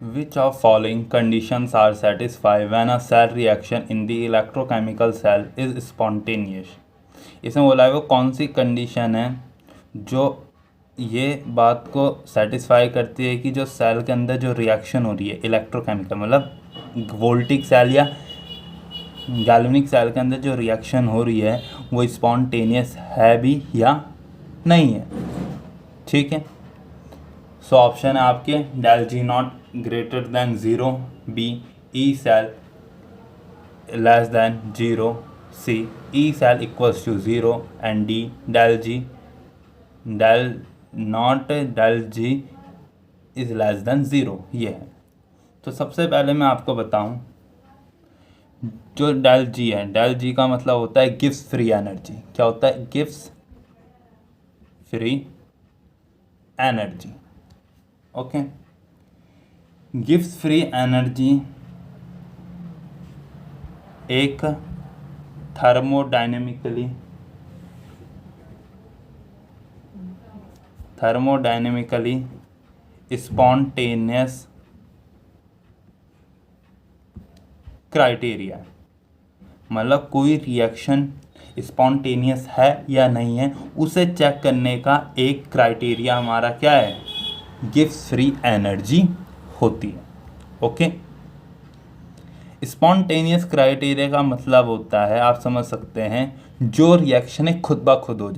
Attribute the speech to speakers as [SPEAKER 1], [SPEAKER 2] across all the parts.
[SPEAKER 1] Which of following conditions are satisfied when a cell reaction in the electrochemical cell is spontaneous? इसमें बोला है वो कौन सी condition है जो ये बात को सेटिस्फाई करती है कि जो सेल के अंदर जो रिएक्शन हो रही है इलेक्ट्रोकेमिकल, मतलब वोल्टिक सेल या गैल्वेनिक सेल के अंदर जो रिएक्शन हो रही है वो स्पॉन्टेनियस है भी या नहीं है। ठीक है, सो ऑप्शन है आपके del G not greater than 0, B E cell less than 0, C E cell equals to 0 and D del G is less than 0। ये है। तो सबसे पहले मैं आपको बताऊं जो डेल जी है, डेल जी का मतलब होता है गिव्स फ्री एनर्जी। क्या होता है? Gives free energy. Okay, gives free energy एक थर्मोडायनेमिकली स्पॉन्टेनियस क्राइटेरिया, मतलब कोई रिएक्शन स्पॉन्टेनियस है या नहीं है उसे चेक करने का एक क्राइटेरिया हमारा क्या है? गिव्स फ्री एनर्जी होती है। ओके, स्पॉन्टेनियस क्राइटेरिया का मतलब होता है, आप समझ सकते हैं, जो रिएक्शनें खुद ब खुद हो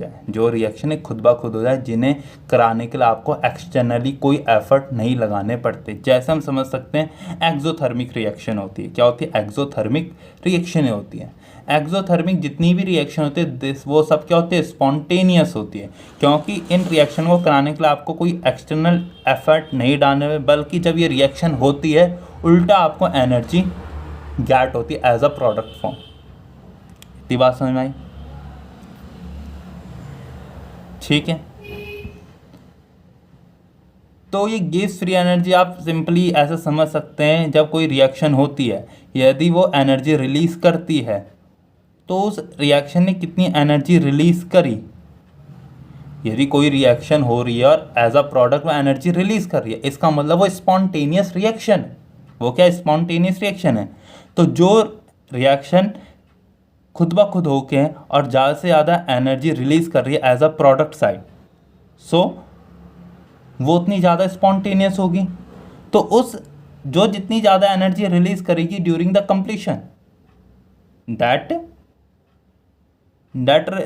[SPEAKER 1] जाए, जिन्हें कराने के लिए आपको एक्सटर्नली कोई एफर्ट नहीं लगाने पड़ते। जैसे हम समझ सकते हैं एक्सोथर्मिक रिएक्शन होती है। क्या होती है? एक्सोथर्मिक रिएक्शनें होती हैं। एक्सोथर्मिक जितनी भी रिएक्शन होती है वो सब क्या होती है? स्पॉन्टेनियस होती है, क्योंकि इन रिएक्शन को कराने के लिए आपको कोई एक्सटर्नल एफर्ट नहीं डालने में, बल्कि जब ये रिएक्शन होती है उल्टा आपको एनर्जी गेट होती है एज अ प्रोडक्ट फॉर्म। इतनी बात समझ में आई? ठीक है, तो ये गिव्स फ्री एनर्जी आप सिंपली ऐसे समझ सकते हैं, जब कोई रिएक्शन होती है यदि वो एनर्जी रिलीज करती है तो उस रिएक्शन ने कितनी एनर्जी रिलीज करी। यदि कोई रिएक्शन हो रही है और एज अ प्रोडक्ट वो एनर्जी रिलीज कर रही है, इसका मतलब वो स्पॉन्टेनियस रिएक्शन है। वो क्या स्पॉन्टेनियस रिएक्शन है? तो जो रिएक्शन खुद ब खुद होके और ज़्यादा से ज़्यादा एनर्जी रिलीज कर रही है एज अ प्रोडक्ट साइड, सो वो उतनी ज़्यादा स्पॉन्टेनियस होगी। तो उस जो जितनी ज़्यादा एनर्जी रिलीज करेगी during the completion, that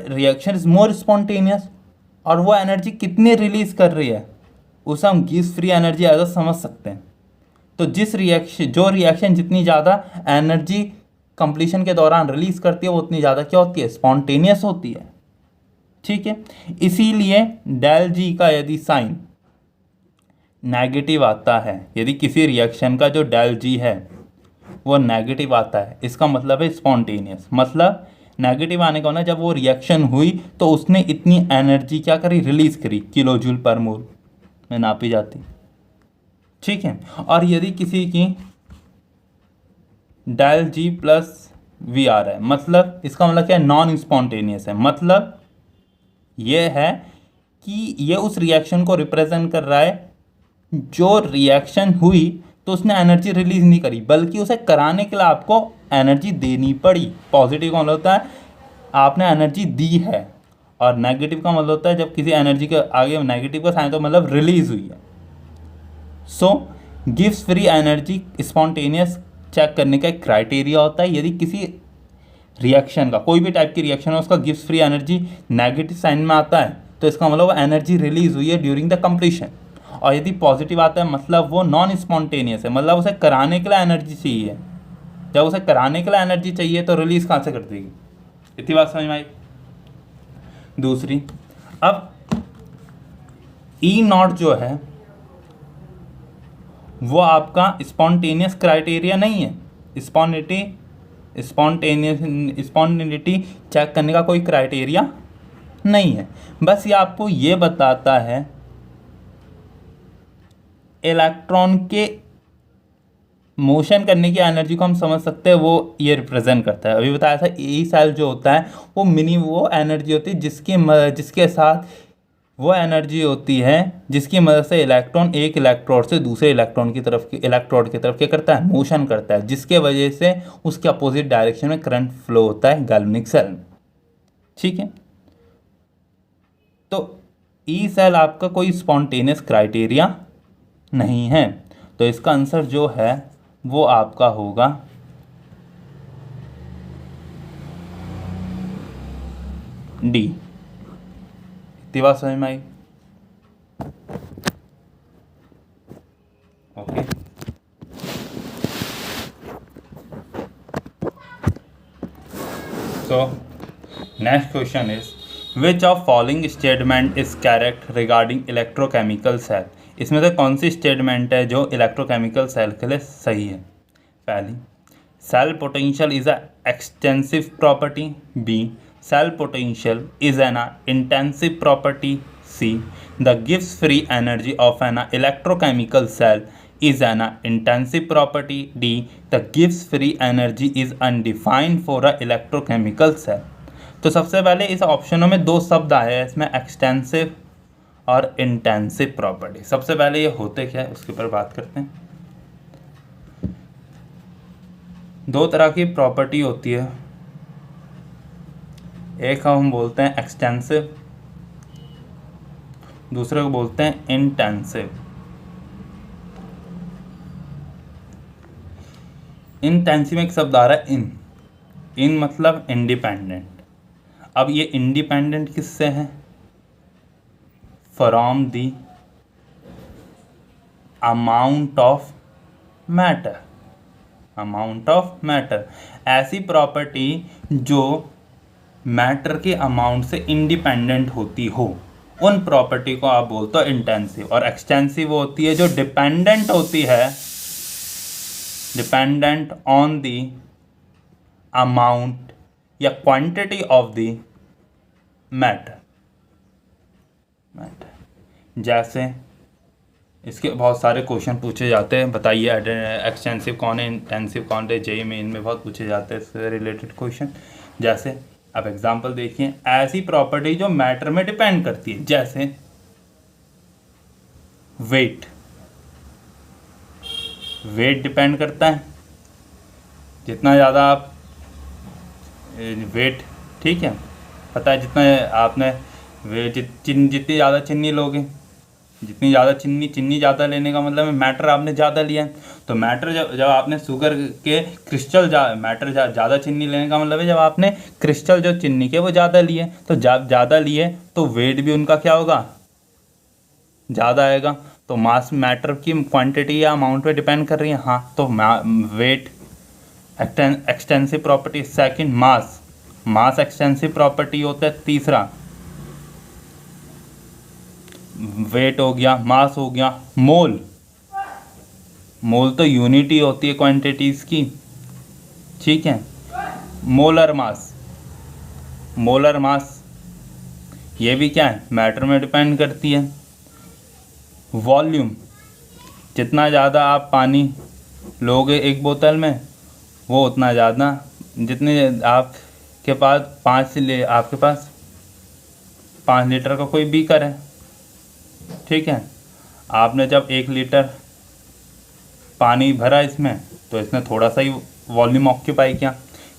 [SPEAKER 1] reaction is more spontaneous. और वो एनर्जी कितनी रिलीज कर रही है उसे हम गिव्स फ्री एनर्जी एज अ समझ सकते हैं। तो जो रिएक्शन जितनी ज़्यादा एनर्जी कंप्लीशन के दौरान रिलीज करती है वो उतनी ज़्यादा क्या होती है? स्पॉन्टेनियस होती है। ठीक है, इसीलिए डेल जी का यदि साइन नेगेटिव आता है, यदि किसी रिएक्शन का जो डेल जी है वो नेगेटिव आता है, इसका मतलब है स्पॉन्टेनियस। मतलब नेगेटिव आने का होना, जब वो रिएक्शन हुई तो उसने इतनी एनर्जी क्या करी? रिलीज करी, किलो जूल पर मोल में नापी जाती। ठीक है, और यदि किसी की डेल जी प्लस वी आ रहा है, मतलब इसका मतलब क्या है? नॉन स्पॉन्टेनियस है। मतलब ये है कि ये उस रिएक्शन को रिप्रेजेंट कर रहा है जो रिएक्शन हुई तो उसने एनर्जी रिलीज नहीं करी, बल्कि उसे कराने के लिए आपको एनर्जी देनी पड़ी। पॉजिटिव का मतलब होता है आपने एनर्जी दी है, और नेगेटिव का मतलब होता है जब किसी एनर्जी के आगे नेगेटिव का साइन तो मतलब रिलीज हुई है। So gives free energy spontaneous check करने का एक क्राइटेरिया होता है। यदि किसी रिएक्शन का, कोई भी टाइप की रिएक्शन है, उसका गिव्स फ्री एनर्जी नेगेटिव साइन में आता है तो इसका मतलब वो एनर्जी रिलीज हुई है ड्यूरिंग द कंप्लीशन। और यदि पॉजिटिव आता है मतलब वो नॉन स्पॉन्टेनियस है, मतलब उसे कराने के लिए एनर्जी चाहिए। जब उसे कराने के लिए एनर्जी चाहिए तो रिलीज कहाँ से कर देगी? इतनी बात समझ में आई? दूसरी, अब ई नॉट जो है वो आपका स्पॉन्टेनियस क्राइटेरिया नहीं है। स्पॉन्टेनिटी चेक करने का कोई क्राइटेरिया नहीं है। बस ये आपको ये बताता है इलेक्ट्रॉन के मोशन करने की एनर्जी को हम समझ सकते हैं, वो ये रिप्रेजेंट करता है। अभी बताया था ई सेल जो होता है वो एनर्जी होती है जिसके साथ वो एनर्जी होती है जिसकी मदद से इलेक्ट्रॉन एक इलेक्ट्रोड से दूसरे इलेक्ट्रॉड की तरफ क्या करता है, मोशन करता है, जिसके वजह से उसके अपोजिट डायरेक्शन में करंट फ्लो होता है गैल्वेनिक सेल में। ठीक है, तो ई सेल आपका कोई स्पॉन्टेनियस क्राइटेरिया नहीं है, तो इसका आंसर जो है वो आपका होगा डी। इतनी बात समझ में आई? Okay, so next question is which of following statement is correct regarding electrochemical cell. इसमें से कौन सी स्टेटमेंट है जो इलेक्ट्रोकेमिकल सेल के लिए सही है? पहली, cell potential is a extensive property. B, cell potential is an intensive property. C, the गिव्स free energy of an electrochemical cell is an intensive property. D, the gives free energy is undefined for a electrochemical cell। तो सबसे पहले इस ऑप्शनों में दो शब्द आए हैं इसमें, एक्सटेंसिव और इंटेंसिव प्रॉपर्टी। सबसे पहले ये होते क्या है उसके ऊपर बात करते हैं। दो तरह की प्रॉपर्टी होती है, एक हम बोलते हैं एक्सटेंसिव, दूसरे को बोलते हैं इंटेंसिव। इंटेंसिव में एक शब्द आ रहा है इन मतलब इंडिपेंडेंट। अब ये इंडिपेंडेंट किससे है? From the amount of matter. Amount of matter, ऐसी प्रॉपर्टी जो मैटर के अमाउंट से इंडिपेंडेंट होती हो, उन प्रॉपर्टी को आप बोलते हो इंटेंसिव। और एक्सटेंसिव होती है जो डिपेंडेंट होती है, डिपेंडेंट ऑन द अमाउंट या क्वांटिटी ऑफ द मैटर। जैसे इसके बहुत सारे क्वेश्चन पूछे जाते हैं, बताइए एक्सटेंसिव कौन है, इंटेंसिव कौन है। जेईई में इनमें बहुत पूछे जाते हैं इससे रिलेटेड क्वेश्चन। जैसे अब एग्जांपल देखिए, ऐसी प्रॉपर्टी जो मैटर में डिपेंड करती है, जैसे वेट। वेट डिपेंड करता है, जितना ज़्यादा आप वेट, ठीक है, पता है जितना आपने जितनी ज़्यादा चीनी लोगे, जितनी ज़्यादा चीनी ज़्यादा लेने का मतलब है मैटर आपने ज़्यादा लिया है। तो मैटर जब आपने शुगर के क्रिस्टल मैटर ज़्यादा चीनी लेने का मतलब है जब आपने क्रिस्टल जो चीनी के वो ज़्यादा लिए, तो जब ज़्यादा लिए तो वेट भी उनका क्या होगा, ज़्यादा आएगा। तो मास मैटर की क्वांटिटी या अमाउंट पे डिपेंड कर रही है। हाँ, तो वेट एक्सटेंसिव प्रॉपर्टी। सेकंड, मास एक्सटेंसिव प्रॉपर्टी होता है। तीसरा, वेट हो गया, मास हो गया। मोल तो यूनिटी होती है क्वांटिटीज़ की, ठीक है। मोलर मास ये भी क्या है, मैटर में डिपेंड करती है। वॉल्यूम, जितना ज़्यादा आप पानी लोगे एक बोतल में, वो उतना ज़्यादा, जितने आपके पास 5 लीटर का कोई बीकर है, ठीक है। आपने जब 1 लीटर पानी भरा इसमें, तो इसने थोड़ा सा ही वॉल्यूम ऑक्यूपाई किया।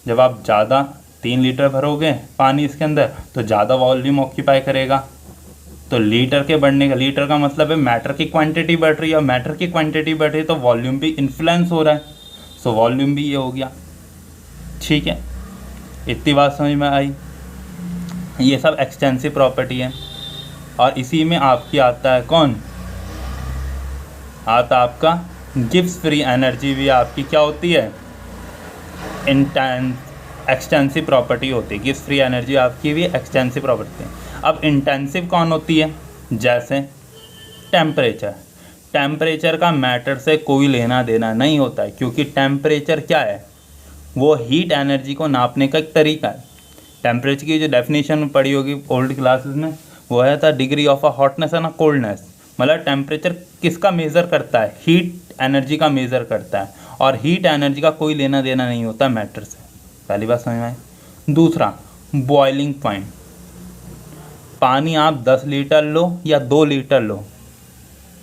[SPEAKER 1] जब आप ज़्यादा 3 लीटर भरोगे पानी इसके अंदर, तो ज़्यादा वॉल्यूम ऑक्यूपाई करेगा। तो लीटर के बढ़ने का, लीटर का मतलब है मैटर की क्वांटिटी बढ़ रही है, और मैटर की क्वांटिटी बढ़ रही है तो वॉल्यूम भी इन्फ्लुएंस हो रहा है। सो वॉल्यूम भी ये हो गया, ठीक है। इतनी बात समझ में आई? ये सब एक्सटेंसिव प्रॉपर्टी है। और इसी में आपकी आता है कौन, आता आपका गिव्स फ्री एनर्जी भी आपकी क्या होती है, एक्सटेंसिव प्रॉपर्टी होती है। गिव्स फ्री एनर्जी आपकी भी एक्सटेंसिव प्रॉपर्टी है। अब इंटेंसिव कौन होती है? जैसे टेम्परेचर का मैटर से कोई लेना देना नहीं होता है, क्योंकि टेम्परेचर क्या है, वो हीट एनर्जी को नापने का एक तरीका है। टेम्परेचर की जो डेफिनेशन पढ़ी होगी ओल्ड क्लासेस में, वो है था degree of a hotness and a coldness. मतलब टेम्परेचर किसका मेज़र करता है, हीट एनर्जी का मेज़र करता है। और हीट एनर्जी का कोई लेना देना नहीं होता मैटर से। पहली बात समझ में आई। दूसरा, बॉइलिंग पॉइंट। पानी आप 10 लीटर लो या 2 लीटर लो,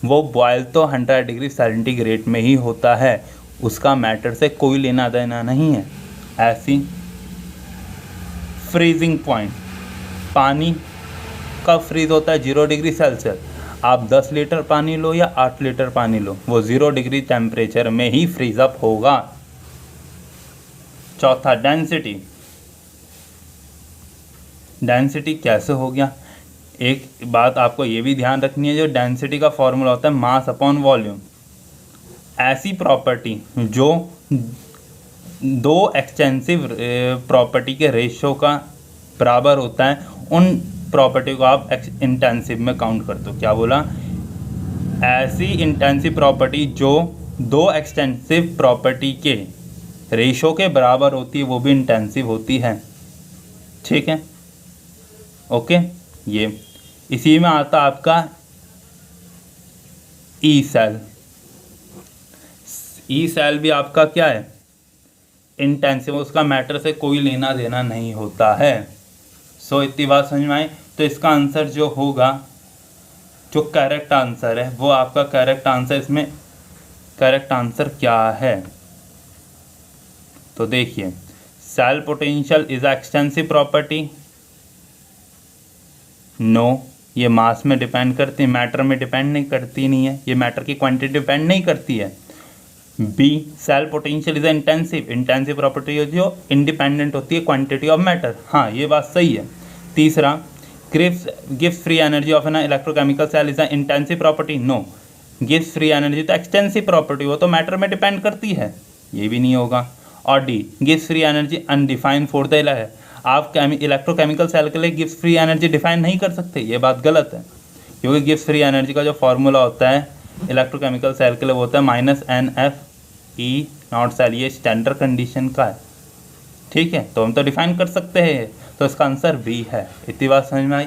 [SPEAKER 1] वो बॉयल तो 100 डिग्री सेंटीग्रेड में ही होता है, उसका मैटर से कोई लेना देना नहीं है। ऐसी फ्रीजिंग पॉइंट, पानी कब फ्रीज होता है? 0 डिग्री सेल्सियस। आप 10 लीटर पानी लो या 8 लीटर पानी लो, वो 0 डिग्री टेम्परेचर में ही फ्रीज अप होगा। चौथा, डेंसिटी। डेंसिटी कैसे हो गया? एक बात आपको ये भी ध्यान रखनी है, जो डेंसिटी का फॉर्मूला होता है मास अपॉन वॉल्यूम। ऐसी प्रॉपर्टी जो दो एक्सटेंसिव प्रॉपर्टी के रेशियो का बराबर होता है, उन प्रॉपर्टी को आप इंटेंसिव में काउंट करते हो। क्या बोला? ऐसी इंटेंसिव प्रॉपर्टी जो दो एक्सटेंसिव प्रॉपर्टी के रेशियो के बराबर होती है, वो भी इंटेंसिव होती है। ठीक है, ओके। ये इसी में आता आपका ई सेल। ई सेल भी आपका क्या है? इंटेंसिव, उसका मैटर से कोई लेना देना नहीं होता है। सो इतनी बात समझ में आई। तो इसका आंसर जो होगा, जो करेक्ट आंसर है, वो आपका करेक्ट आंसर, इसमें करेक्ट आंसर क्या है? तो देखिए, cell potential is extensive property. No, ये मास में डिपेंड करती है, मैटर में डिपेंड नहीं करती, नहीं है, ये मैटर की क्वांटिटी डिपेंड नहीं करती है। B, cell potential is intensive. Intensive property जो इंडिपेंडेंट होती है क्वांटिटी ऑफ मैटर। हाँ, ये बात सही है। तीसरा, gives free energy of an electrochemical cell is an intensive property. No, gives free energy तो एक्सटेंसिव प्रॉपर्टी, वो तो मैटर में डिपेंड करती है, ये भी नहीं होगा। और D, gives free energy undefined for the है, आप इलेक्ट्रोकेमिकल सेल के लिए गिव्स फ्री एनर्जी डिफाइन नहीं कर सकते, ये बात गलत है। क्योंकि गिव्स फ्री एनर्जी का जो फॉर्मूला होता है इलेक्ट्रोकेमिकल सेल के लिए, वो होता है -NF(E)(0 सेल, ये स्टैंडर्ड कंडीशन का है। ठीक है, तो हम तो डिफाइन कर सकते हैं, तो इसका आंसर बी है। इतनी बात समझ में आई।